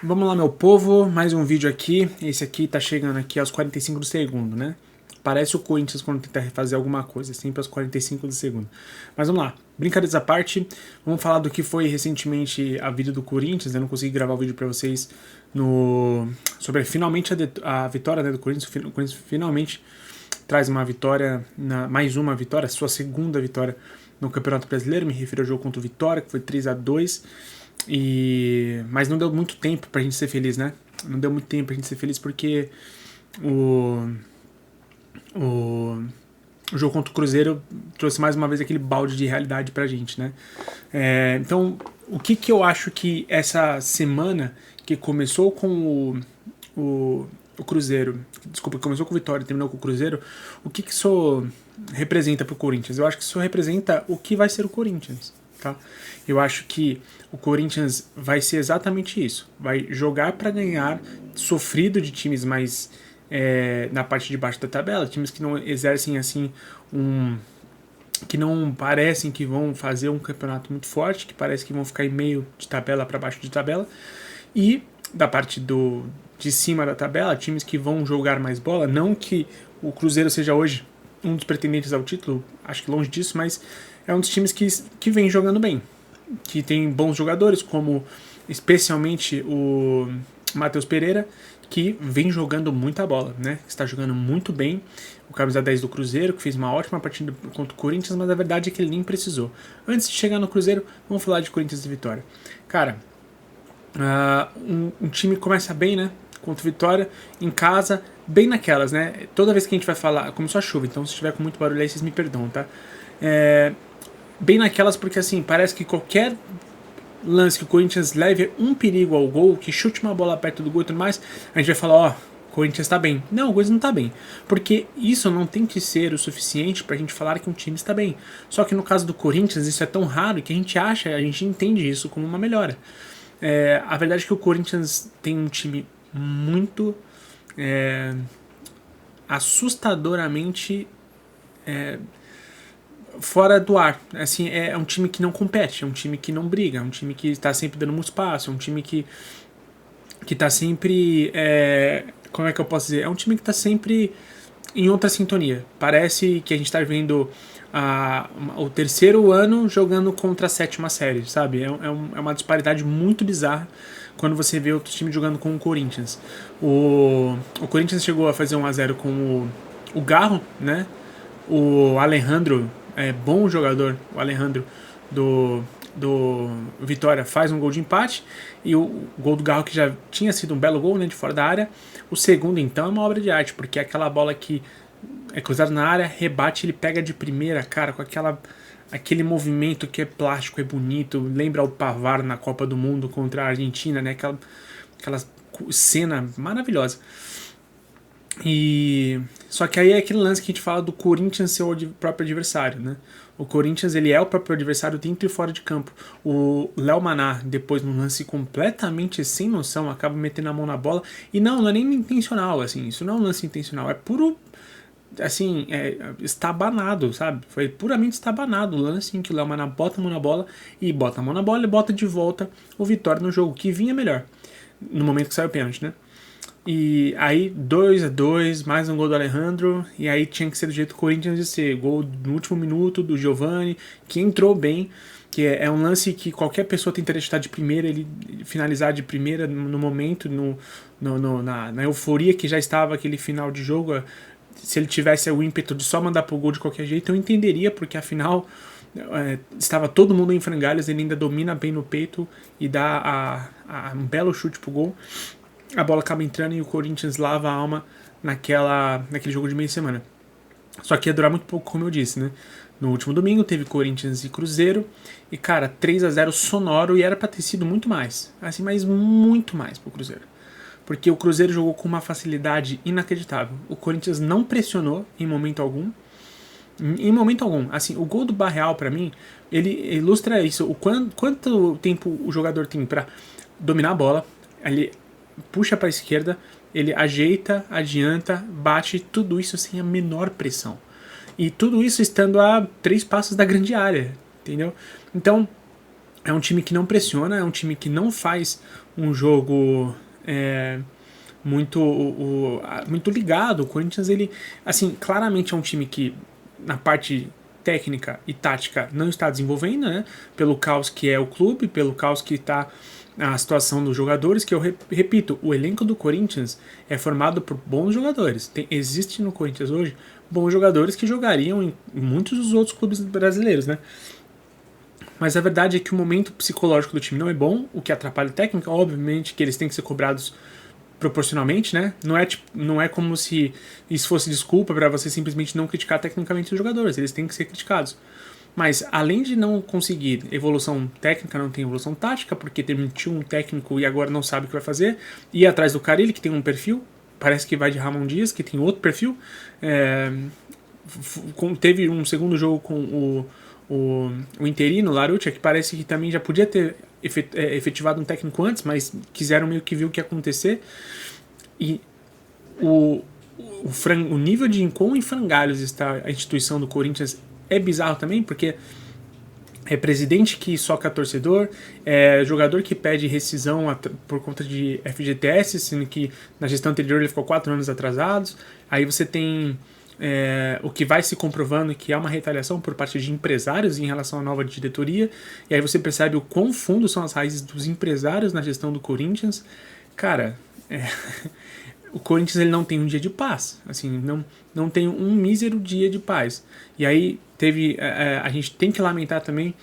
Vamos lá, meu povo, mais um vídeo aqui. Esse aqui tá chegando aqui aos 45 do segundo, né? Parece o Corinthians quando tenta refazer alguma coisa, sempre aos 45 do segundo. Mas vamos lá, brincadeiras à parte, vamos falar do que foi recentemente a vida do Corinthians. Eu não consegui gravar o vídeo pra vocês sobre finalmente a vitória, né, do Corinthians. O Corinthians finalmente traz uma vitória, mais uma vitória, sua segunda vitória no Campeonato Brasileiro. Me refiro ao jogo contra o Vitória, que foi 3-2. Mas não deu muito tempo pra gente ser feliz, né? Não deu muito tempo pra gente ser feliz porque o jogo contra o Cruzeiro trouxe mais uma vez aquele balde de realidade pra gente, né? Então, o que eu acho que essa semana que começou com o Cruzeiro, desculpa, começou com o Vitória e terminou com o Cruzeiro, o que isso representa pro Corinthians? Eu acho que isso representa o que vai ser o Corinthians, tá? Eu acho que o Corinthians vai ser exatamente isso. Vai jogar para ganhar, sofrido de times mais na parte de baixo da tabela, times que não exercem assim que não parecem que vão fazer um campeonato muito forte, que parece que vão ficar em meio de tabela para baixo de tabela, e da parte de cima da tabela, times que vão jogar mais bola. Não que o Cruzeiro seja hoje um dos pretendentes ao título, acho que longe disso, mas é um dos times que vem jogando bem, que tem bons jogadores, como especialmente o Matheus Pereira, que vem jogando muita bola, né? Está jogando muito bem. O camisa 10 do Cruzeiro, que fez uma ótima partida contra o Corinthians, mas a verdade é que ele nem precisou. Antes de chegar no Cruzeiro, vamos falar de Corinthians e Vitória. Cara, um time começa bem, né? Contra o Vitória, em casa, bem naquelas, né? Toda vez que a gente vai falar... Começou a chuva, então se tiver com muito barulho aí, vocês me perdoam, tá? Bem naquelas porque, assim, parece que qualquer lance que o Corinthians leve um perigo ao gol, que chute uma bola perto do gol e tudo mais, a gente vai falar, ó, o Corinthians tá bem. Não, o Corinthians não tá bem. Porque isso não tem que ser o suficiente pra gente falar que um time está bem. Só que no caso do Corinthians, isso é tão raro que a gente entende isso como uma melhora. A verdade é que o Corinthians tem um time muito assustadoramente fora do ar. Assim, é um time que não compete, é um time que não briga, é um time que está sempre dando muito espaço, é um time que está sempre... como é que eu posso dizer? É um time que está sempre em outra sintonia. Parece que a gente está vendo o terceiro ano jogando contra a sétima série, sabe? É uma disparidade muito bizarra quando você vê outro time jogando com o Corinthians. O Corinthians chegou a fazer 1-0 com o Garro, né? O Alejandro bom jogador, o Alejandro do Vitória faz um gol de empate, e o gol do Garro, que já tinha sido um belo gol, né, de fora da área. O segundo, então, é uma obra de arte, porque é aquela bola que é cruzada na área, rebate, ele pega de primeira, cara, com aquele movimento que é plástico, é bonito, lembra o Pavard na Copa do Mundo contra a Argentina, né, aquela cena maravilhosa. Só que aí é aquele lance que a gente fala do Corinthians ser o próprio adversário, né? O Corinthians, ele é o próprio adversário dentro e fora de campo. O Léo Maná, depois num lance completamente sem noção, acaba metendo a mão na bola. E não é nem intencional, assim, isso não é um lance intencional, é puro, assim, estabanado, sabe? Foi puramente estabanado o lance em que o Léo Maná bota a mão na bola, e bota de volta o Vitória no jogo, que vinha melhor, no momento que saiu o pênalti, né? E aí 2-2, mais um gol do Alejandro, e aí tinha que ser do jeito do Corinthians de ser, gol no último minuto do Giovani, que entrou bem, que é um lance que qualquer pessoa tentaria chutar de primeira, ele finalizar de primeira no momento, na euforia que já estava aquele final de jogo. Se ele tivesse o ímpeto de só mandar pro gol de qualquer jeito, eu entenderia, porque afinal estava todo mundo em frangalhos, ele ainda domina bem no peito e dá um belo chute pro gol. A bola acaba entrando e o Corinthians lava a alma naquele jogo de meia semana. Só que ia durar muito pouco, como eu disse, né? No último domingo teve Corinthians e Cruzeiro, e cara, 3-0 sonoro, e era pra ter sido muito mais, assim, mas muito mais pro Cruzeiro. Porque o Cruzeiro jogou com uma facilidade inacreditável. O Corinthians não pressionou em momento algum. Em momento algum. Assim, o gol do Barreal, pra mim, ele ilustra isso. Quanto tempo o jogador tem pra dominar a bola, ele puxa para a esquerda, ele ajeita, adianta, bate, tudo isso sem a menor pressão. E tudo isso estando a 3 passos da grande área, entendeu? Então, É um time que não pressiona, é um time que não faz um jogo muito ligado. O Corinthians, ele, assim, claramente é um time que, na parte técnica e tática, não está desenvolvendo, né? Pelo caos que é o clube, pelo caos que está a situação dos jogadores, que eu repito, o elenco do Corinthians é formado por bons jogadores. Existe no Corinthians hoje bons jogadores que jogariam em muitos dos outros clubes brasileiros, né? Mas a verdade é que o momento psicológico do time não é bom, o que atrapalha a técnica. Obviamente que eles têm que ser cobrados proporcionalmente, né? Não é como se isso fosse desculpa para você simplesmente não criticar tecnicamente os jogadores. Eles têm que ser criticados. Mas além de não conseguir evolução técnica, não tem evolução tática, porque demitiu um técnico e agora não sabe o que vai fazer. E atrás do Carille, que tem um perfil, parece que vai de Ramon Dias, que tem outro perfil. Teve um segundo jogo com o interino, Larutia, que parece que também já podia ter efetivado um técnico antes, mas quiseram meio que ver o que ia acontecer. E o nível de quão em frangalhos está a instituição do Corinthians é bizarro também, porque é presidente que soca torcedor, é jogador que pede rescisão por conta de FGTS, sendo que na gestão anterior ele ficou 4 anos atrasados. Aí você tem o que vai se comprovando que há uma retaliação por parte de empresários em relação à nova diretoria, e aí você percebe o quão fundo são as raízes dos empresários na gestão do Corinthians. Cara, o Corinthians ele não tem um dia de paz, assim, não tem um mísero dia de paz. E aí a gente tem que lamentar também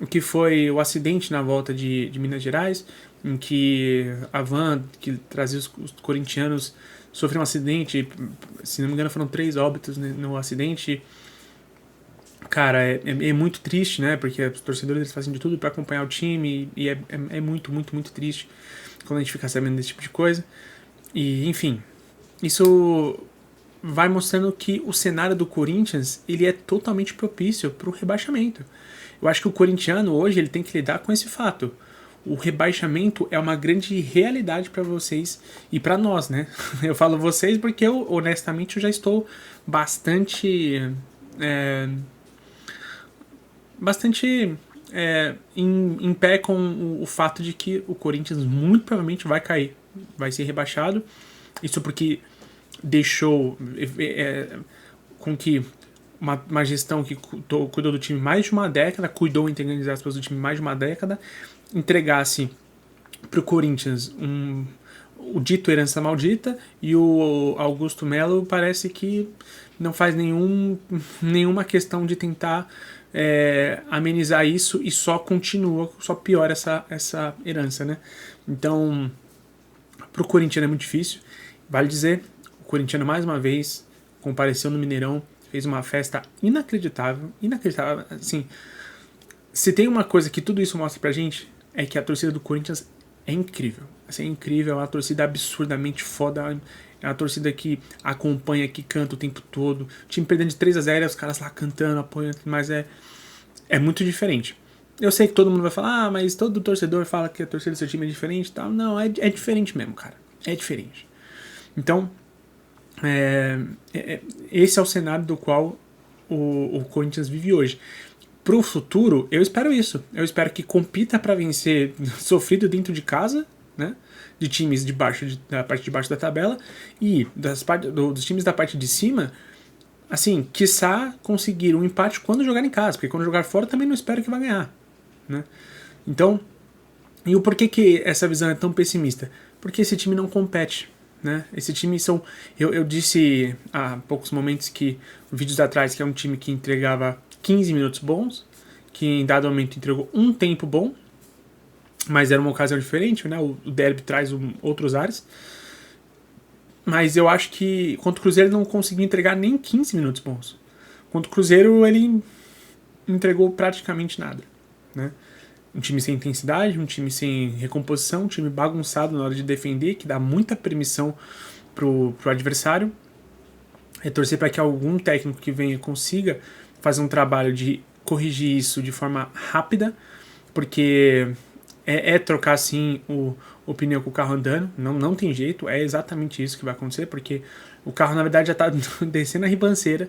o que foi o acidente na volta de Minas Gerais, em que a van que trazia os corintianos sofreu um acidente, se não me engano foram 3 óbitos no acidente. Cara, é muito triste, né? Porque os torcedores eles fazem de tudo para acompanhar o time e é muito, muito, muito triste quando a gente fica sabendo desse tipo de coisa. E, enfim, isso vai mostrando que o cenário do Corinthians ele é totalmente propício para o rebaixamento. Eu acho que o corintiano hoje ele tem que lidar com esse fato. O rebaixamento é uma grande realidade para vocês e para nós, né? Eu falo vocês porque honestamente, eu já estou bastante em pé com o fato de que o Corinthians muito provavelmente vai cair, vai ser rebaixado. Isso porque deixou com que uma gestão que cuidou do time mais de uma década, cuidou, entre aspas, do time mais de uma década, entregasse para o Corinthians o dito herança maldita, e o Augusto Melo parece que não faz nenhuma questão de tentar amenizar isso e só piora essa herança, né? Então, para o corintiano é muito difícil. Vale dizer, o corintiano mais uma vez compareceu no Mineirão, fez uma festa inacreditável, assim, se tem uma coisa que tudo isso mostra pra gente, é que a torcida do Corinthians é incrível. Assim, é incrível, é uma torcida absurdamente foda, é uma torcida que acompanha, que canta o tempo todo. O time perdendo de 3-0, os caras lá cantando, apoiando, mas é muito diferente. Eu sei que todo mundo vai falar, mas todo torcedor fala que a torcida do seu time é diferente e tal. Não, é diferente mesmo, cara. É diferente. Então, esse é o cenário do qual o Corinthians vive hoje. Pro futuro, eu espero isso. Eu espero que compita para vencer sofrido dentro de casa, né? De times da parte de baixo da tabela, e dos times da parte de cima, assim, quiçá conseguir um empate quando jogar em casa, porque quando jogar fora também não espero que vá ganhar, né? Então, e o porquê que essa visão é tão pessimista? Porque esse time não compete, né? Esse time eu disse há poucos momentos vídeos atrás, que é um time que entregava 15 minutos bons, que em dado momento entregou um tempo bom, mas era uma ocasião diferente, né? O derby traz outros ares. Mas eu acho que contra o Cruzeiro ele não conseguiu entregar nem 15 minutos bons. Contra o Cruzeiro ele entregou praticamente nada, né? Um time sem intensidade, um time sem recomposição, um time bagunçado na hora de defender, que dá muita permissão pro adversário. É torcer para que algum técnico que venha consiga fazer um trabalho de corrigir isso de forma rápida, porque trocar assim o pneu com o carro andando, não tem jeito, é exatamente isso que vai acontecer, porque o carro na verdade já está descendo a ribanceira,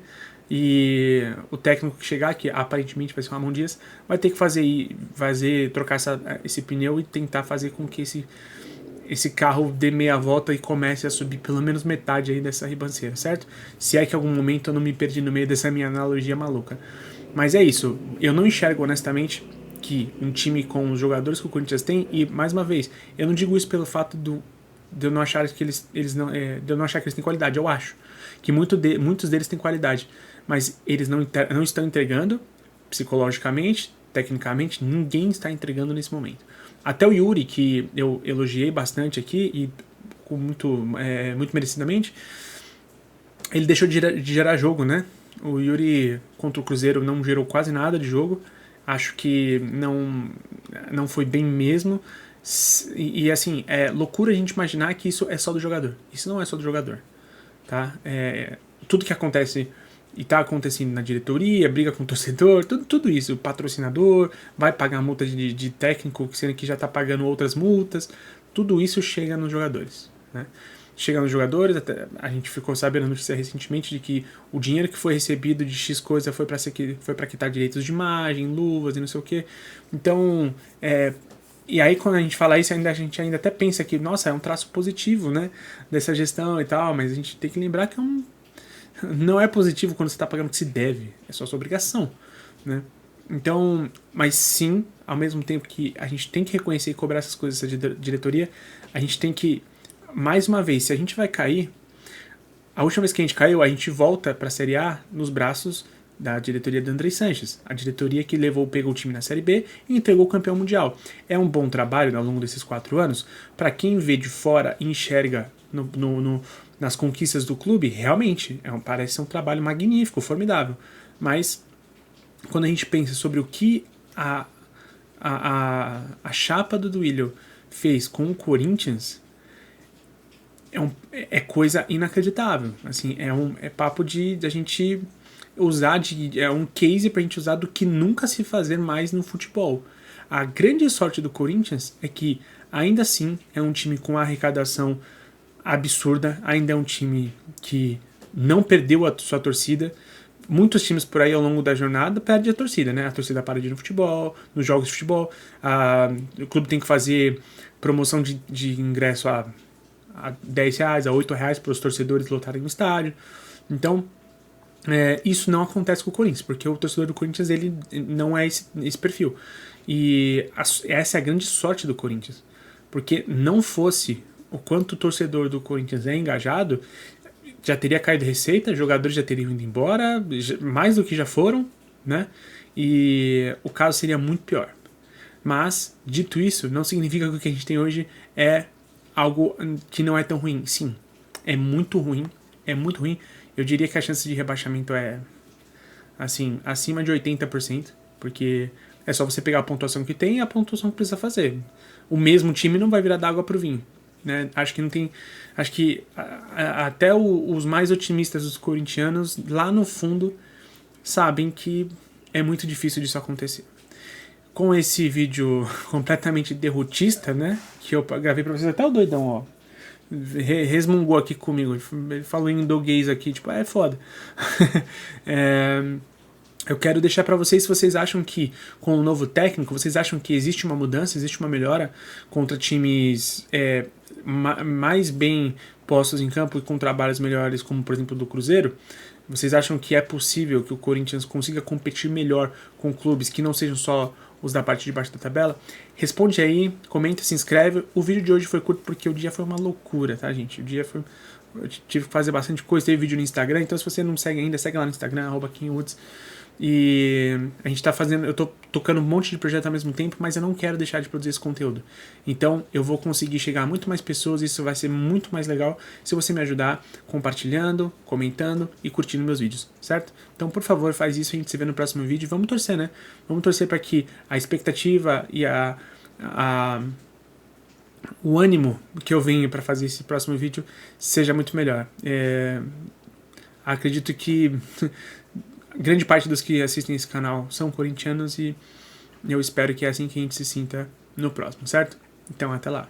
E o técnico que chegar, que aparentemente vai ser o Ramon Dias, vai ter que trocar esse pneu e tentar fazer com que esse carro dê meia volta e comece a subir pelo menos metade aí dessa ribanceira, certo? Se é que em algum momento eu não me perdi no meio dessa minha analogia maluca. Mas é isso, eu não enxergo honestamente que um time com os jogadores que o Corinthians tem, e mais uma vez, eu não digo isso pelo fato de eu não achar que eles não, de eu não achar que eles têm qualidade, eu acho que muitos deles têm qualidade, mas eles não estão entregando psicologicamente, tecnicamente, ninguém está entregando nesse momento. Até o Yuri, que eu elogiei bastante aqui, e com muito merecidamente, ele deixou de gerar jogo, né? O Yuri contra o Cruzeiro não gerou quase nada de jogo. Acho que não foi bem mesmo. E assim, é loucura a gente imaginar que isso é só do jogador. Isso não é só do jogador. Tá? Tudo que acontece e está acontecendo na diretoria, briga com o torcedor, tudo isso, o patrocinador vai pagar multa de técnico, sendo que já está pagando outras multas, tudo isso chega nos jogadores, né? Chega nos jogadores, até a gente ficou sabendo notícia recentemente de que o dinheiro que foi recebido de X coisa foi para quitar direitos de imagem, luvas e não sei o que. Então, e aí quando a gente fala isso, a gente ainda até pensa que, nossa, é um traço positivo, né, dessa gestão e tal, mas a gente tem que lembrar que não é positivo quando você está pagando o que se deve, é só sua obrigação, né? Então, mas sim, ao mesmo tempo que a gente tem que reconhecer e cobrar essas coisas da diretoria, a gente tem que, mais uma vez, se a gente vai cair, a última vez que a gente caiu, a gente volta para a Série A nos braços da diretoria do André Sanches, a diretoria que pegou o time na Série B e entregou o campeão mundial. É um bom trabalho ao longo desses 4 anos, para quem vê de fora e enxerga nas conquistas do clube, realmente parece ser um trabalho magnífico, formidável. Mas quando a gente pensa sobre o que a chapa do Duílio fez com o Corinthians, é coisa inacreditável. Assim, é papo de a gente usar, é um case pra gente usar do que nunca se fazer mais no futebol. A grande sorte do Corinthians é que ainda assim é um time com arrecadação absurda, ainda é um time que não perdeu a sua torcida. Muitos times por aí ao longo da jornada perdem a torcida, né? A torcida para de ir no futebol, nos jogos de futebol, o clube tem que fazer promoção de ingresso a R$10, a R$8 para os torcedores lotarem no estádio. Então, isso não acontece com o Corinthians, porque o torcedor do Corinthians ele não é esse perfil. E essa é a grande sorte do Corinthians, porque não fosse o quanto o torcedor do Corinthians é engajado, já teria caído receita, jogadores já teriam ido embora, mais do que já foram, né? E o caso seria muito pior. Mas, dito isso, não significa que o que a gente tem hoje é algo que não é tão ruim. Sim, é muito ruim, é muito ruim. Eu diria que a chance de rebaixamento é, assim, acima de 80%, porque é só você pegar a pontuação que tem e a pontuação que precisa fazer. O mesmo time não vai virar d'água pro vinho, né? Acho que não tem... Acho que até os mais otimistas dos corintianos, lá no fundo, sabem que é muito difícil disso acontecer. Com esse vídeo completamente derrotista, né? Que eu gravei pra vocês, até o doidão, ó, resmungou aqui comigo. Ele falou em inglês aqui, tipo, é foda. Eu quero deixar pra vocês, se vocês acham que com o novo técnico, vocês acham que existe uma mudança, existe uma melhora contra times mais bem postos em campo e com trabalhos melhores, como por exemplo do Cruzeiro? Vocês acham que é possível que o Corinthians consiga competir melhor com clubes que não sejam só os da parte de baixo da tabela? Responde aí, comenta, se inscreve. O vídeo de hoje foi curto porque o dia foi uma loucura, tá, gente? O dia foi... Eu tive que fazer bastante coisa, teve vídeo no Instagram, então se você não segue ainda, segue lá no Instagram, @KingWoods. E a gente tá fazendo, eu tô tocando um monte de projetos ao mesmo tempo, mas eu não quero deixar de produzir esse conteúdo. Então eu vou conseguir chegar a muito mais pessoas, isso vai ser muito mais legal se você me ajudar compartilhando, comentando e curtindo meus vídeos, certo? Então por favor, faz isso, a gente se vê no próximo vídeo. Vamos torcer, né? Vamos torcer para que a expectativa e o ânimo que eu venho para fazer esse próximo vídeo seja muito melhor. Acredito que grande parte dos que assistem esse canal são corintianos e eu espero que é assim que a gente se sinta no próximo, certo? Então até lá.